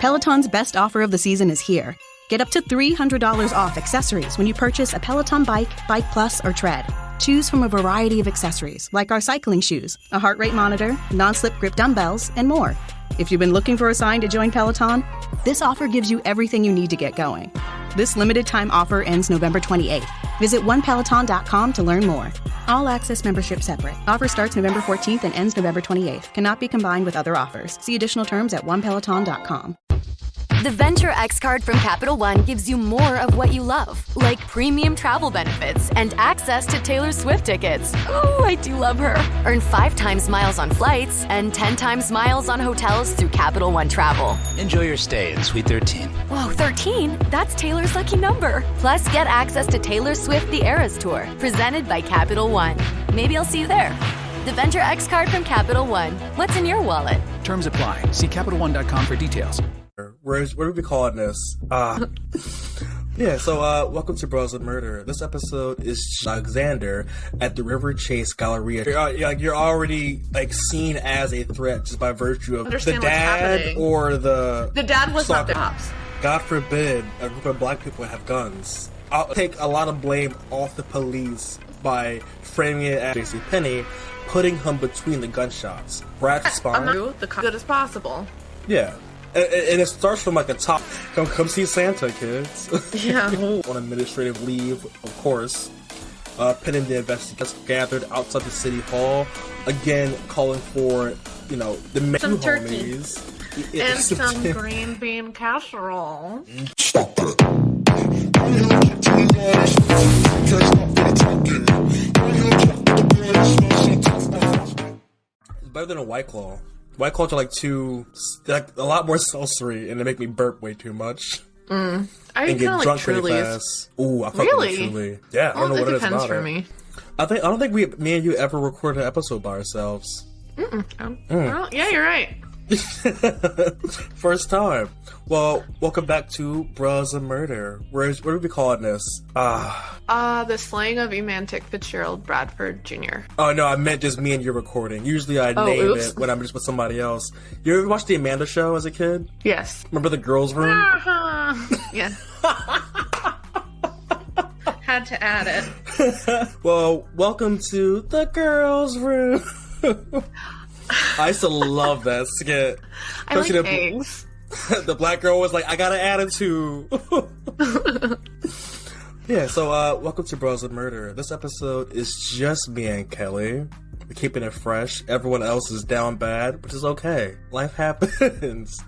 Peloton's best offer of the season is here. Get up to $300 off accessories when you purchase a Peloton bike, Bike Plus, or Tread. Choose from a variety of accessories like our cycling shoes, a heart rate monitor, non-slip grip dumbbells, and more. If you've been looking for a sign to join Peloton, this offer gives you everything you need to get going. This limited time offer ends November 28th. Visit onepeloton.com to learn more. All access membership separate. Offer starts November 14th and ends November 28th. Cannot be combined with other offers. See additional terms at onepeloton.com. The Venture X card from Capital One gives you more of what you love, like premium travel benefits and access to Taylor Swift tickets. Oh, I do love her. Earn 5 times miles on flights and 10 times miles on hotels through Capital One Travel. Enjoy your stay in Suite 13. Whoa, 13? That's Taylor's lucky number. Plus, get access to Taylor Swift The Eras Tour, presented by Capital One. Maybe I'll see you there. The Venture X card from Capital One. What's in your wallet? Terms apply. See CapitalOne.com for details. What are we calling this? So welcome to Bros of Murder. This episode is Alexander at the Riverchase Galleria. You're already seen as a threat just by virtue of the dad or the dad was not the cops. God forbid a group of black people have guns. I'll take a lot of blame off the police by framing it as JCPenney, putting him between the gunshots. Brad's spine. The good as possible. Yeah. And it starts from the top. Come see Santa, kids. Yeah. On administrative leave, of course. Pending the investigators gathered outside the city hall, again calling for, the some turkey homies. and some green bean casserole. Stop it. It's better than a White Claw. White Claws are a lot more seltzery, and they make me burp way too much. I and get drunk pretty fast. Ooh, I fuck with Truly. Yeah, I don't know what it is about for it. Me. I don't think me and you ever recorded an episode by ourselves. Well, yeah, you're right. First time. Well, welcome back to Bros of Murder. What are we calling this? The slaying of Emantic Fitzgerald Bradford Jr. Oh, no, I meant just me and you recording. Usually I name it when I'm just with somebody else. You ever watch The Amanda Show as a kid? Yes. Remember the girls' room? Yeah. Had to add it. Well, welcome to the girls' room. I used to love that skit. I like eggs. The black girl was like, I got an attitude. Yeah, so welcome to Bros of Murder. This episode is just me and Kelly. We're keeping it fresh. Everyone else is down bad, which is okay. Life happens.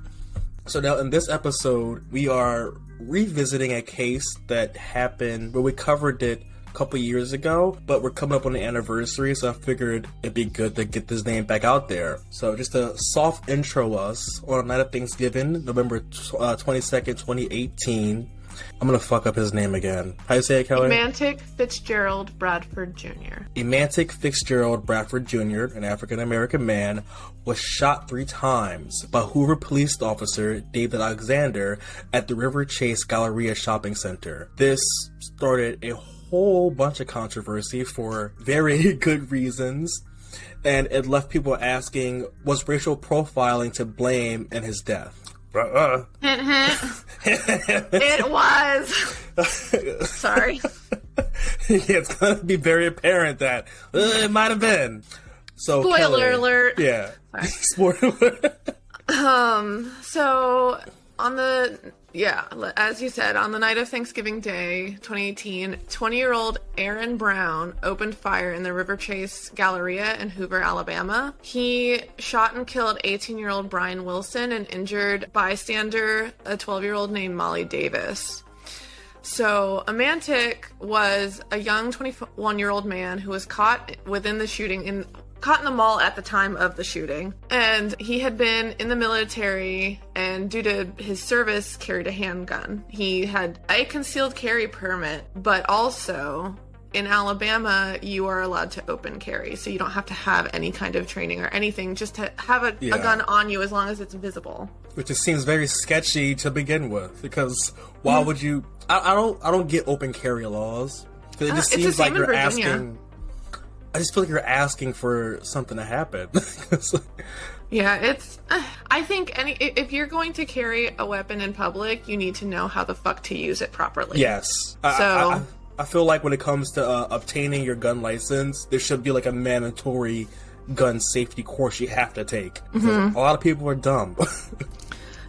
So now in this episode, we are revisiting a case that happened where we covered it couple years ago, but we're coming up on the anniversary, so I figured it'd be good to get this name back out there. So just to soft intro us, on the night of Thanksgiving, November 22nd, 2018, I'm gonna fuck up his name again. How you say it, Kelly? Emantic Fitzgerald Bradford Jr. Emantic Fitzgerald Bradford Jr., an African-American man, was shot 3 times by Hoover police officer David Alexander at the Riverchase Galleria shopping center. This started a whole bunch of controversy for very good reasons, and it left people asking, was racial profiling to blame in his death? Hint, hint. It was. Sorry. Yeah, it's gonna be very apparent that it might have been. So spoiler alert. Yeah. Spoiler alert. So on the as you said, on the night of Thanksgiving Day, 2018, 20-year-old Aaron Brown opened fire in the Riverchase Galleria in Hoover, Alabama. He shot and killed 18-year-old Brian Wilson and injured bystander, a 12-year-old named Molly Davis. So Emantic was a young 21-year-old man who was caught within the shooting caught in the mall at the time of the shooting, and he had been in the military and due to his service carried a handgun. He had a concealed carry permit, but also in Alabama you are allowed to open carry, so you don't have to have any kind of training or anything, just to have a gun on you as long as it's visible. Which just seems very sketchy to begin with, because why would you? I don't get open carry laws, because it just seems like you're asking. I just feel like you're asking for something to happen. Yeah, it's. I think if you're going to carry a weapon in public, you need to know how the fuck to use it properly. Yes. So I feel like when it comes to obtaining your gun license, there should be like a mandatory gun safety course you have to take. Because a lot of people are dumb.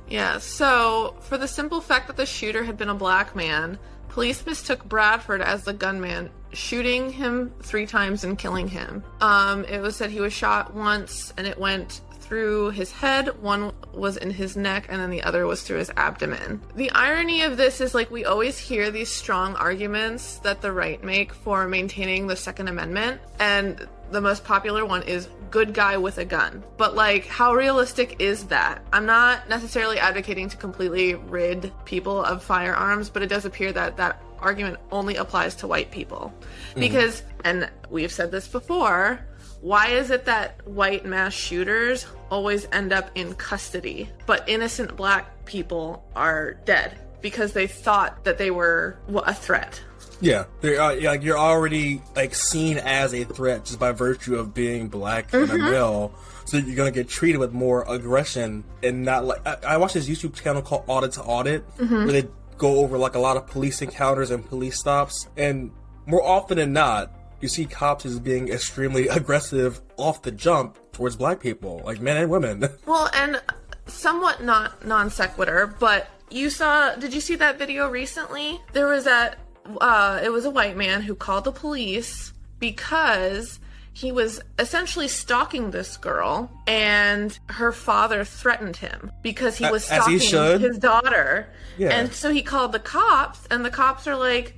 yeah, so for the simple fact that the shooter had been a black man, police mistook Bradford as the gunman, shooting him 3 times and killing him. It was said he was shot once and it went through his head, one was in his neck, and then the other was through his abdomen. The irony of this is, like, we always hear these strong arguments that the right make for maintaining the Second Amendment, and the most popular one is good guy with a gun. But, like, how realistic is that? I'm not necessarily advocating to completely rid people of firearms, but it does appear that that argument only applies to white people. Because, and we've said this before, why is it that white mass shooters always end up in custody, but innocent black people are dead because they thought that they were a threat? Yeah, like you're already like seen as a threat just by virtue of being black and a male, so you're gonna get treated with more aggression and not like. I watched this YouTube channel called Audit to Audit, where they go over like a lot of police encounters and police stops, and more often than not, you see cops as being extremely aggressive off the jump towards black people, like men and women. Well, and somewhat not non sequitur, but did you see that video recently? There was that, it was a white man who called the police because he was essentially stalking this girl, and her father threatened him because he was stalking his daughter. Yeah. And so he called the cops, and the cops are like,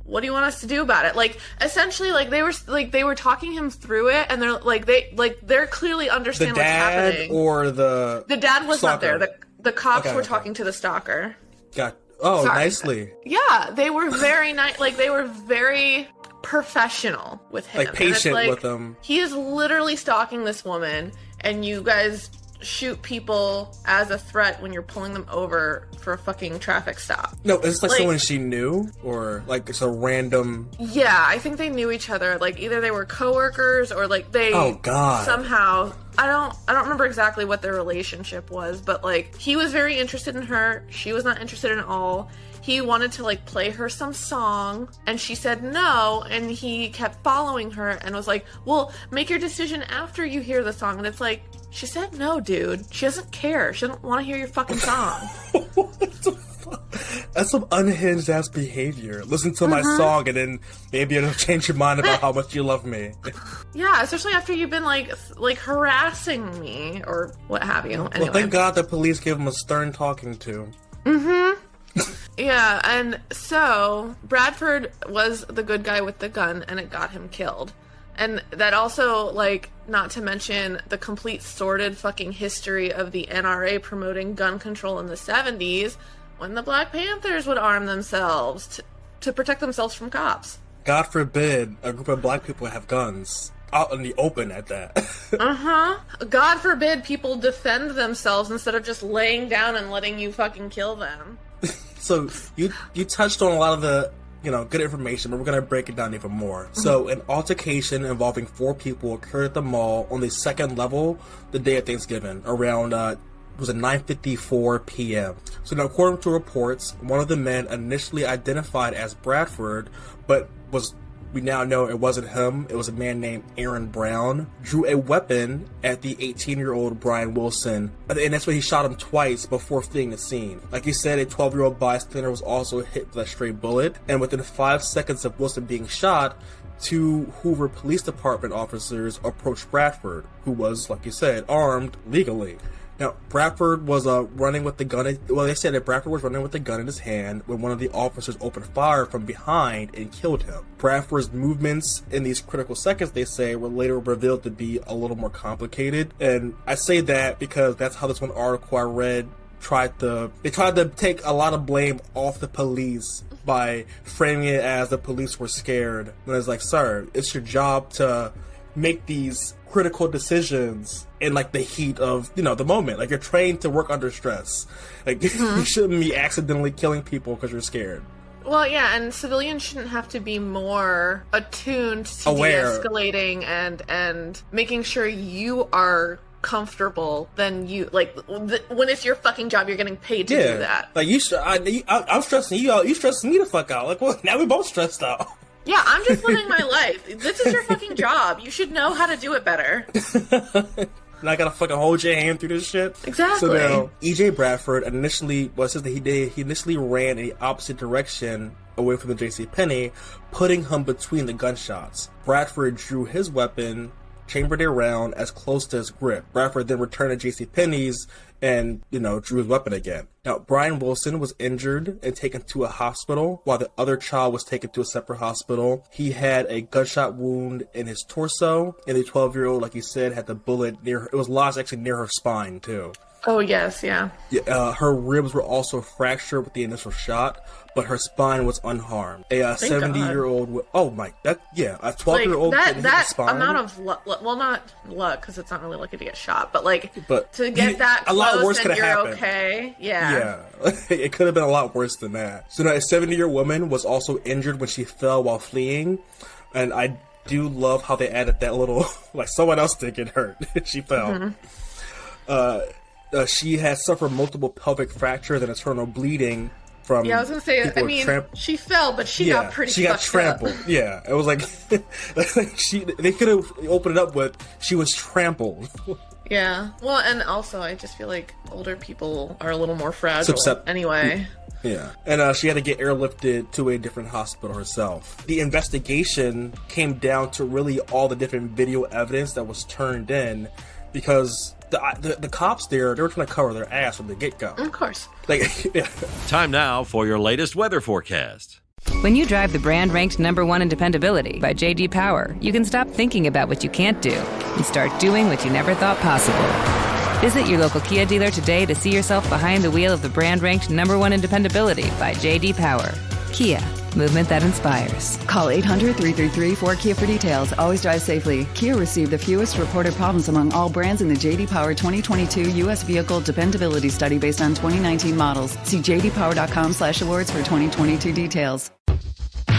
what do you want us to do about it? Like, essentially, like they were talking him through it, and they're clearly understand what's happening. Or the dad was stalker. not there. The cops were talking to the stalker. Sorry. Nicely. Yeah, they were very nice. Like, they were very professional with him. Like, patient with him. He is literally stalking this woman, and you guys shoot people as a threat when you're pulling them over for a fucking traffic stop. No, it's like someone she knew, or like it's a random. Yeah, I think they knew each other. Like, either they were coworkers or like they. Oh God. Somehow, I don't remember exactly what their relationship was, but like he was very interested in her. She was not interested in all. He wanted to like play her some song, and she said no, and he kept following her and was like, well, make your decision after you hear the song. And it's like, she said no, dude. She doesn't care. She doesn't want to hear your fucking song. What the fuck? That's some unhinged ass behavior. Listen to my song and then maybe it'll change your mind about how much you love me. Yeah, especially after you've been like harassing me or what have you. Anyway. Well, thank God the police gave him a stern talking to. Yeah, and so Bradford was the good guy with the gun, and it got him killed. And that also, like, not to mention the complete sordid fucking history of the NRA promoting gun control in the 70s, when the Black Panthers would arm themselves to protect themselves from cops. God forbid a group of black people have guns. Out in the open at that. God forbid people defend themselves instead of just laying down and letting you fucking kill them. So you touched on a lot of the good information, but we're going to break it down even more. So an altercation involving 4 people occurred at the mall on the 2nd level the day of Thanksgiving around was at 9:54 p.m. So now, according to reports, one of the men initially identified as Bradford, but we now know it wasn't him. It was a man named Aaron Brown, drew a weapon at the 18-year-old Brian Wilson, and that's why he shot him twice before fleeing the scene. Like you said, a 12-year-old bystander was also hit with a stray bullet, and within 5 seconds of Wilson being shot, 2 Hoover Police Department officers approached Bradford, who was, like you said, armed legally. Now, Bradford was running with the gun. They said that Bradford was running with the gun in his hand when one of the officers opened fire from behind and killed him. Bradford's movements in these critical seconds, they say, were later revealed to be a little more complicated. And I say that because that's how this one article I read tried to take a lot of blame off the police by framing it as the police were scared. And it's like, sir, it's your job to make these critical decisions in like the heat of the moment. Like, you're trained to work under stress. Like, you shouldn't be accidentally killing people because you're scared. Well, yeah, and civilians shouldn't have to be more attuned to aware, de-escalating and making sure you are comfortable than you, like, when it's your fucking job, you're getting paid to do that. Like, I'm stressing you out. You stressing me the fuck out. Like, well, now we both stressed out. Yeah, I'm just living my life. This is your fucking job. You should know how to do it better. And I gotta fucking hold your hand through this shit. Exactly. So now, E.J. Bradford initially, well, it says that he initially ran in the opposite direction away from the JCPenney, putting him between the gunshots. Bradford drew his weapon, chambered a round as close to his grip. Bradford then returned to JCPenney's and, drew his weapon again. Now, Brian Wilson was injured and taken to a hospital, while the other child was taken to a separate hospital. He had a gunshot wound in his torso, and the 12-year-old, like you said, had the bullet it was lodged actually near her spine, too. Oh, yes, yeah. Her ribs were also fractured with the initial shot, but her spine was unharmed. A 70-year-old, a 12-year-old like, couldn't hit the spine. Amount of luck, well, not luck, because it's not really lucky to get shot, but to get that a lot worse close and you're happened. Okay, yeah. It could have been a lot worse than that. So now, a 70-year woman was also injured when she fell while fleeing, and I do love how they added that little, like, someone else did get hurt. She fell. Mm-hmm. She has suffered multiple pelvic fractures and internal bleeding from. Yeah, I was gonna say. I mean, she fell, but she got pretty. She got trampled. Up. Yeah, it was like they could have opened it up with she was trampled. Yeah. Well, and also I just feel like older people are a little more fragile. Anyway. Yeah. And she had to get airlifted to a different hospital herself. The investigation came down to really all the different video evidence that was turned in, because the cops there, they were trying to cover their ass from the get-go. Of course. Time now for your latest weather forecast. When you drive the brand-ranked #1 in dependability by J.D. Power, you can stop thinking about what you can't do and start doing what you never thought possible. Visit your local Kia dealer today to see yourself behind the wheel of the brand-ranked #1 in dependability by J.D. Power. Kia, movement that inspires. Call 800-333-4KIA for details. Always drive safely. Kia received the fewest reported problems among all brands in the J.D. Power 2022 U.S. Vehicle Dependability Study based on 2019 models. See jdpower.com/awards for 2022 details.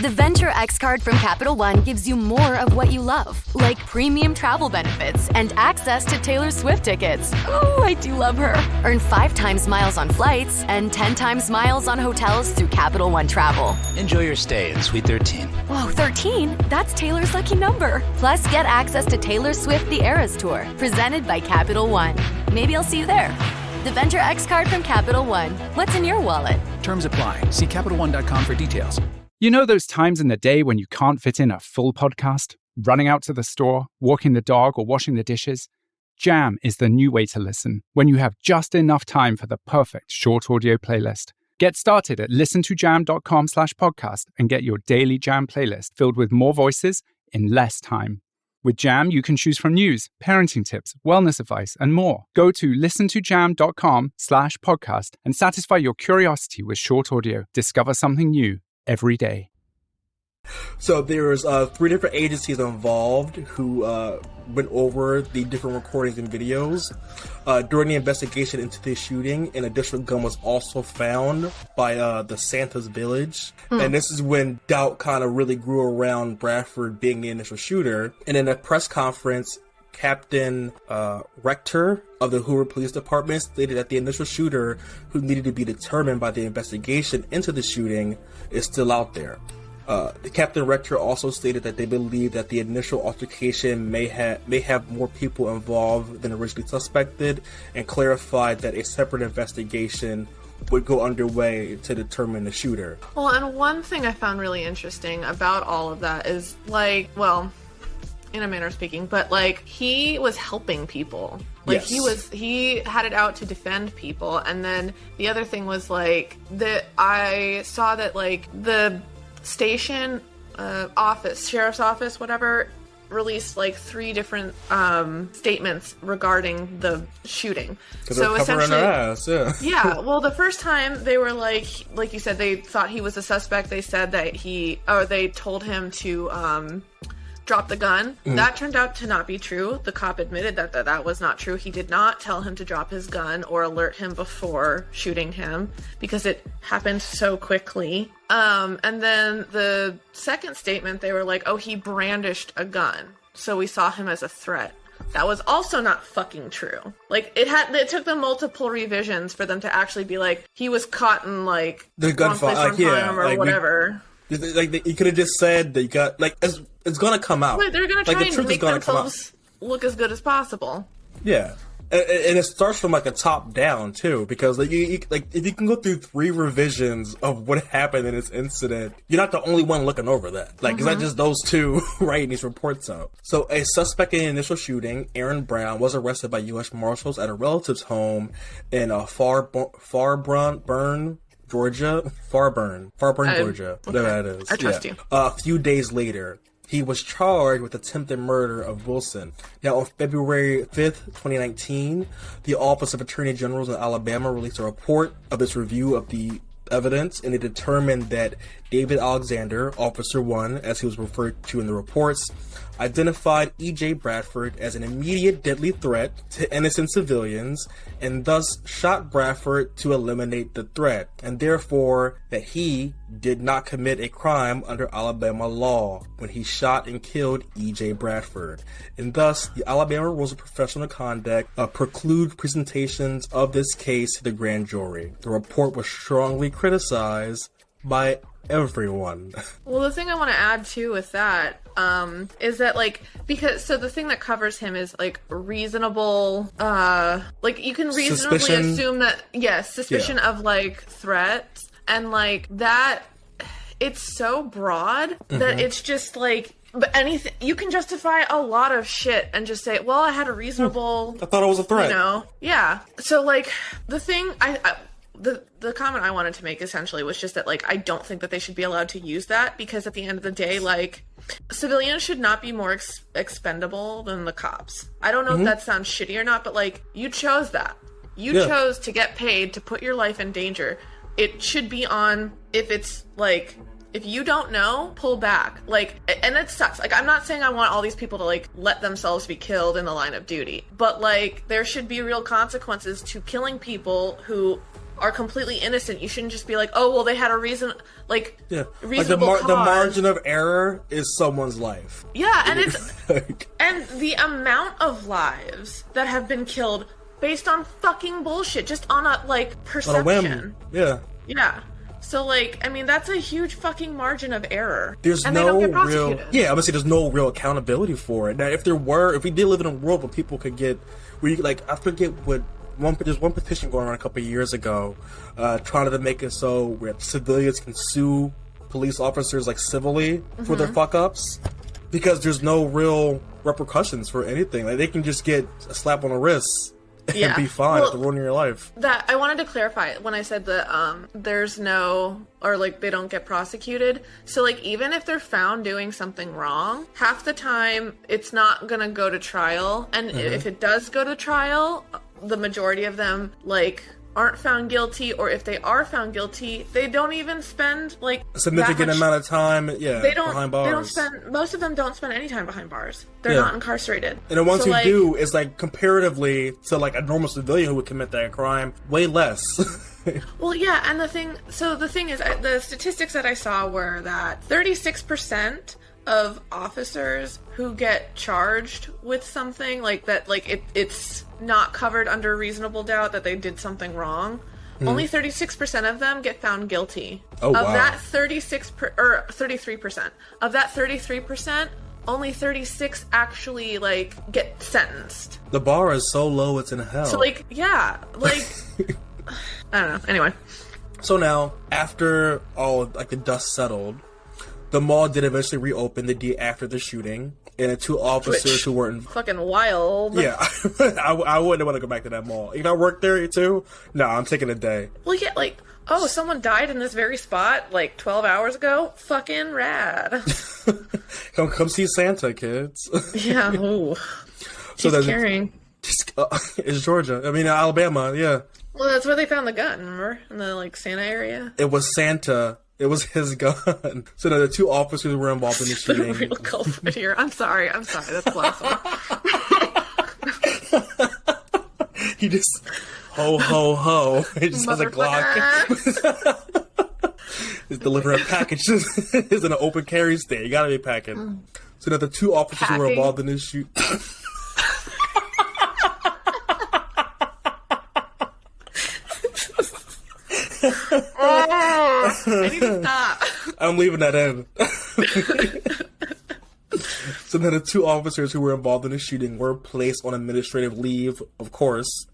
The Venture X card from Capital One gives you more of what you love, like premium travel benefits and access to Taylor Swift tickets. Oh, I do love her. Earn 5 times miles on flights and 10 times miles on hotels through Capital One Travel. Enjoy your stay in Suite 13. Whoa, 13? That's Taylor's lucky number. Plus, get access to Taylor Swift The Eras Tour, presented by Capital One. Maybe I'll see you there. The Venture X card from Capital One. What's in your wallet? Terms apply. See CapitalOne.com for details. You know those times in the day when you can't fit in a full podcast? Running out to the store, walking the dog, or washing the dishes? Jam is the new way to listen when you have just enough time for the perfect short audio playlist. Get started at listentojam.com/podcast and get your daily Jam playlist filled with more voices in less time. With Jam, you can choose from news, parenting tips, wellness advice, and more. Go to listentojam.com/podcast and satisfy your curiosity with short audio. Discover something new every day. So there's 3 different agencies involved who went over the different recordings and videos. During the investigation into the shooting, an additional gun was also found by the Santa's Village. And this is when doubt kind of really grew around Bradford being the initial shooter. And in a press conference, Captain Rector of the Hoover Police Department stated that the initial shooter, who needed to be determined by the investigation into the shooting, is still out there. The Captain Rector also stated that they believe that the initial altercation may have more people involved than originally suspected, and clarified that a separate investigation would go underway to determine the shooter. Well, and one thing I found really interesting about all of that is, like, well, in a manner of speaking, but like, he was helping people. Like, yes. he had it out to defend people. And then the other thing was, like, that I saw that, like, the station office, sheriff's office, whatever, released like 3 different statements regarding the shooting. So essentially, ass, yeah. Well, the first time they were like you said, they thought he was a suspect. They said that they told him to drop the gun. That turned out to not be true. The cop admitted that was not true. He did not tell him to drop his gun or alert him before shooting him, because it happened so quickly. And then the second statement, they were like, oh, he brandished a gun, so we saw him as a threat. That was also not fucking true. Like, it took them multiple revisions for them to actually be like, he was caught in, like, the gunfire, or whatever. You could have just said that you got, like, it's gonna come out. Wait, they're gonna try and make themselves look as good as possible. Yeah. And it starts from, like, a top down, too, because, like, if you can go through 3 revisions of what happened in this incident, you're not the only one looking over that. Like, it's not just those 2 writing these reports out. So, a suspect in the initial shooting, Aaron Brown, was arrested by U.S. Marshals at a relative's home in Farburn, Georgia. Farburn, Georgia. Whatever that is. I trust you. A few days later, he was charged with attempted murder of Wilson. Now, on February 5th, 2019, the Office of Attorney General in Alabama released a report of its review of the evidence, and it determined that David Alexander, Officer 1, as he was referred to in the reports, identified E.J. Bradford as an immediate deadly threat to innocent civilians and thus shot Bradford to eliminate the threat, and therefore that he did not commit a crime under Alabama law when he shot and killed E.J. Bradford. And thus, the Alabama Rules of Professional Conduct preclude presentations of this case to the grand jury. The report was strongly criticized by everyone. Well, the thing I want to add too with that is that, like, so the thing that covers him is, like, reasonable, like, you can reasonably assume that, suspicion of, like, threats, and, like, that, it's so broad that it's just, like, but anything, you can justify a lot of shit and just say, well, I had a reasonable, I thought it was a threat. You know? Yeah. So, like, the thing, the comment I wanted to make essentially was just that, like, I don't think that they should be allowed to use that, because at the end of the day, like, civilians should not be more expendable than the cops. I don't know if that sounds shitty or not, but, like, you chose that. You chose to get paid to put your life in danger. It should be on, if it's, like, if you don't know, pull back. Like, and it sucks. Like, I'm not saying I want all these people to, like, let themselves be killed in the line of duty, but, like, there should be real consequences to killing people who are completely innocent. You shouldn't just be like, oh, well, they had a reason, like, reasonable like the margin of error is someone's life. Yeah, and it's and the amount of lives that have been killed based on fucking bullshit, just on a, like, perception. On a whim. Yeah. Yeah. So, like, I mean, that's a huge fucking margin of error. There's and no they don't get prosecuted. real, I'm gonna say there's no real accountability for it. Now, if we did live in a world where people could get, where you, like, I forget what, there's one petition going on a couple of years ago, trying to make it so where civilians can sue police officers, like, civilly for their fuck-ups, because there's no real repercussions for anything. Like, they can just get a slap on the wrist and be fine after ruining your life. That I wanted to clarify when I said that there's no, or, like, they don't get prosecuted. So, like, even if they're found doing something wrong, half the time it's not gonna go to trial, and if it does go to trial, the majority of them, like, aren't found guilty, or if they are found guilty, they don't even spend, like, a significant amount of time behind bars. Most of them don't spend any time behind bars. They're not incarcerated. And the ones who do is, like, comparatively to, like, a normal civilian who would commit that crime, way less. Well, yeah, and the thing is, the statistics that I saw were that 36% of officers who get charged with something like that, like, it's not covered under reasonable doubt that they did something wrong. Only 36% of them get found guilty. Oh, wow. Of that 33%. Of that 33%, only 36 actually, like, get sentenced. The bar is so low, it's in hell. So, like, yeah, like, I don't know. Anyway. So now, after all, like, the dust settled, the mall did eventually reopen the day after the shooting, and the 2 officers who were in... Fucking wild. Yeah, I wouldn't want to go back to that mall. If I worked there too, no, I'm taking a day. Well, yeah, like, oh, someone died in this very spot, like, 12 hours ago? Fucking rad. Come see Santa, kids. Yeah, ooh. So he's carrying. It's Georgia. I mean, Alabama, yeah. Well, that's where they found the gun, remember? In the, like, Santa area? It was Santa. It was his gun. So now the 2 officers were involved in the shooting. The real culprit here. I'm sorry. That's blasphemy. He just ho ho ho. He just has a Glock. He's delivering a package. He's in an open carry stand. You gotta be packing. So now the 2 officers who were involved in this shoot. I need to stop. I'm leaving that in. So then the 2 officers who were involved in the shooting were placed on administrative leave, of course,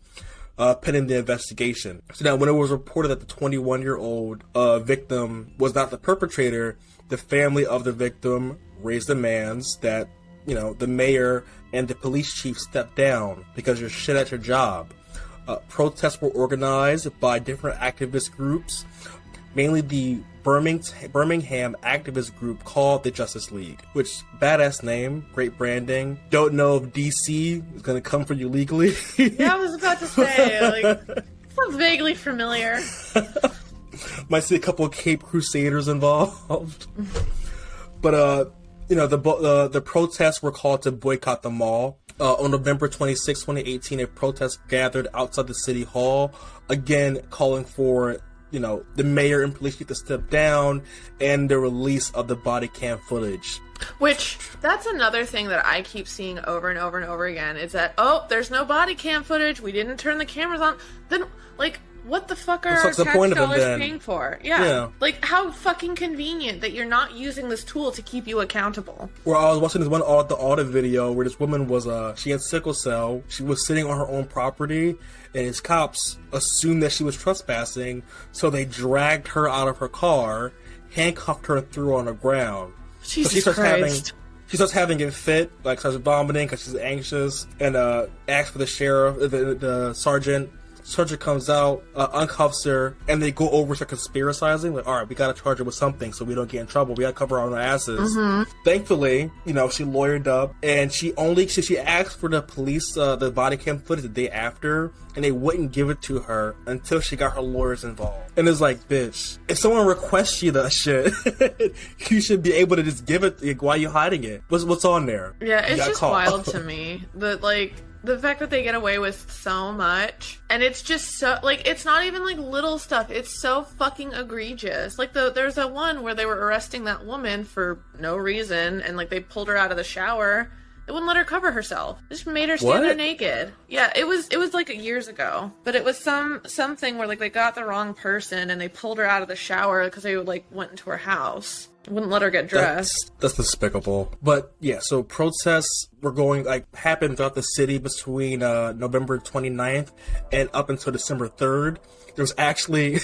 pending the investigation. So now when it was reported that the 21-year-old victim was not the perpetrator, the family of the victim raised demands that, the mayor and the police chief step down because you're shit at your job. Protests were organized by different activist groups, mainly the Birmingham activist group called the Justice League, which, badass name, great branding. Don't know if DC is going to come for you legally. Yeah, I was about to say, sounds vaguely familiar. Might see a couple of Cape Crusaders involved. But, the protests were called to boycott the mall. On November 26, 2018, a protest gathered outside the city hall, again calling for, the mayor and police chief to step down and the release of the body cam footage. Which, that's another thing that I keep seeing over and over and over again, is that, there's no body cam footage, we didn't turn the cameras on. Then, what the fuck are our tax dollars paying for? Yeah. How fucking convenient that you're not using this tool to keep you accountable. Well, I was watching this one audit video where this woman was, she had sickle cell, she was sitting on her own property, and his cops assumed that she was trespassing, so they dragged her out of her car, handcuffed her, and threw her on the ground. Jesus Christ. She starts having it fit, starts vomiting because she's anxious, and asks for the sheriff, the sergeant. Sergeant comes out, uncuffs her, and they go over to conspiracizing. All right, we gotta charge her with something so we don't get in trouble. We gotta cover our own asses. Mm-hmm. Thankfully, she lawyered up, and she asked for the police, the body cam footage the day after, and they wouldn't give it to her until she got her lawyers involved. And it's like, bitch, if someone requests you that shit, you should be able to just give it. Why are you hiding it? What's on there? Yeah, it's just wild to me that the fact that they get away with so much, and it's just so, it's not even, little stuff. It's so fucking egregious. There's a one where they were arresting that woman for no reason, and, they pulled her out of the shower. They wouldn't let her cover herself. They just made her stand there naked. Yeah, it was years ago. But it was something where, they got the wrong person, and they pulled her out of the shower because they, went into her house. Wouldn't let her get dressed. That's despicable. But yeah, so protests were happened throughout the city between November 29th and up until December 3rd. There was actually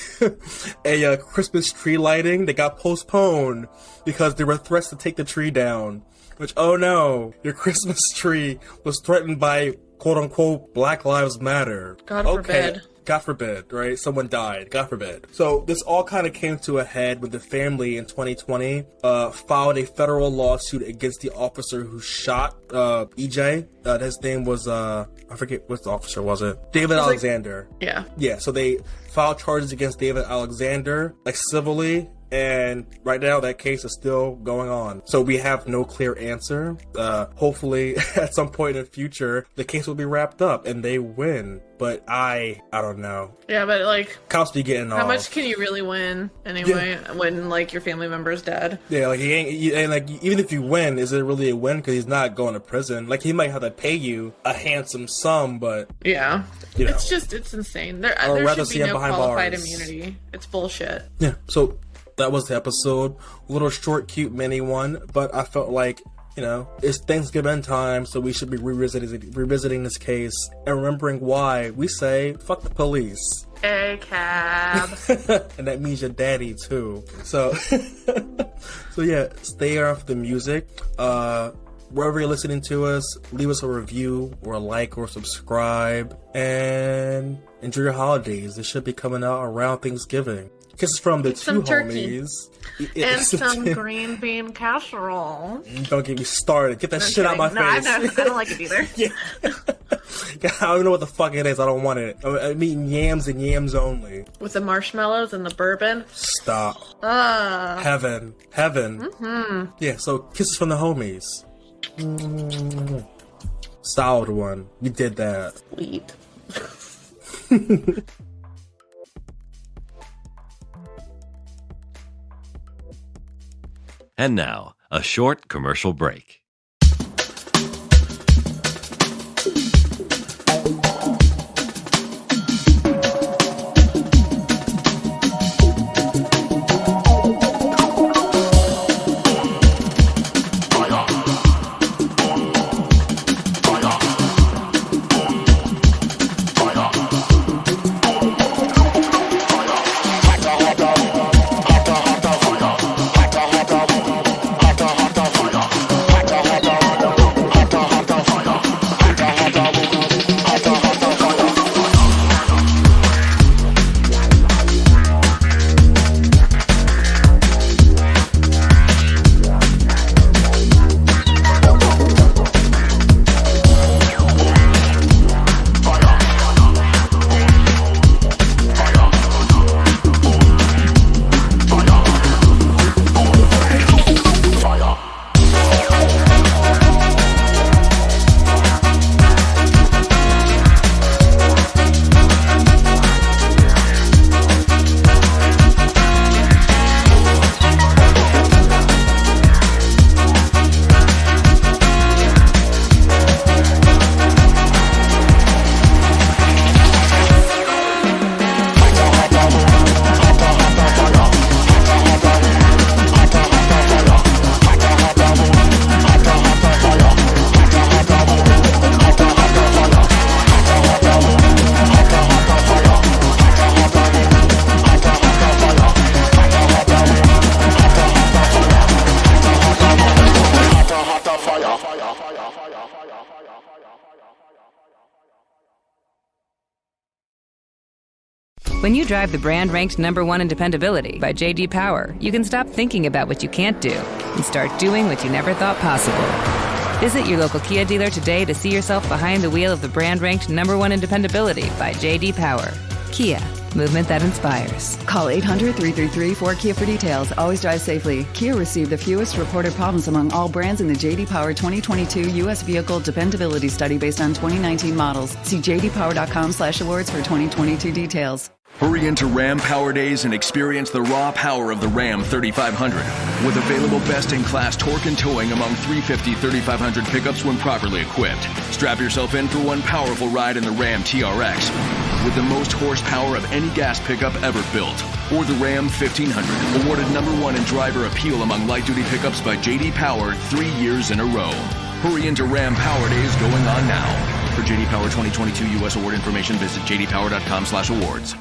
a Christmas tree lighting that got postponed because there were threats to take the tree down. Which, oh no, your Christmas tree was threatened by quote-unquote Black Lives Matter. God forbid. God forbid, right? Someone died. God forbid. So this all kind of came to a head when the family in 2020 filed a federal lawsuit against the officer who shot EJ. His name was, I forget what the officer was it. David Alexander. Yeah. Yeah, so they filed charges against David Alexander, civilly. And right now, that case is still going on. So we have no clear answer. Hopefully, at some point in the future, the case will be wrapped up and they win. But I don't know. Yeah, but cops be getting off. How much can you really win anyway when your family member's dead? Yeah, even if you win, is it really a win? Because he's not going to prison. He might have to pay you a handsome sum, but yeah, it's insane. There should be no qualified immunity. It's bullshit. Yeah. So that was the episode. A little short, cute, mini one, but I felt like, it's Thanksgiving time, so we should be revisiting this case and remembering why we say, fuck the police. A cab. And that means your daddy, too. So, yeah, stay off the music. Wherever you're listening to us, leave us a review or a like or subscribe. And enjoy your holidays. It should be coming out around Thanksgiving. Kisses from the two homies. And some green bean casserole. Don't get me started. Get that shit out my face. I don't like it either. Yeah. I don't even know what the fuck it is. I don't want it. I'm eating yams and yams only. With the marshmallows and the bourbon. Stop. Heaven. Mm-hmm. Yeah, so kisses from the homies. Solid one. We did that. Sweet. And now, a short commercial break. When you drive the brand ranked #1 in dependability by J.D. Power, you can stop thinking about what you can't do and start doing what you never thought possible. Visit your local Kia dealer today to see yourself behind the wheel of the brand ranked #1 in dependability by J.D. Power. Kia, movement that inspires. Call 800-333-4KIA for details. Always drive safely. Kia received the fewest reported problems among all brands in the J.D. Power 2022 U.S. Vehicle Dependability Study based on 2019 models. See jdpower.com/awards for 2022 details. Hurry into Ram Power Days and experience the raw power of the Ram 3500. With available best-in-class torque and towing among 350 3500 pickups when properly equipped. Strap yourself in for one powerful ride in the Ram TRX. With the most horsepower of any gas pickup ever built. Or the Ram 1500, awarded #1 in driver appeal among light-duty pickups by J.D. Power 3 years in a row. Hurry into Ram Power Days going on now. For J.D. Power 2022 U.S. award information, visit jdpower.com/awards.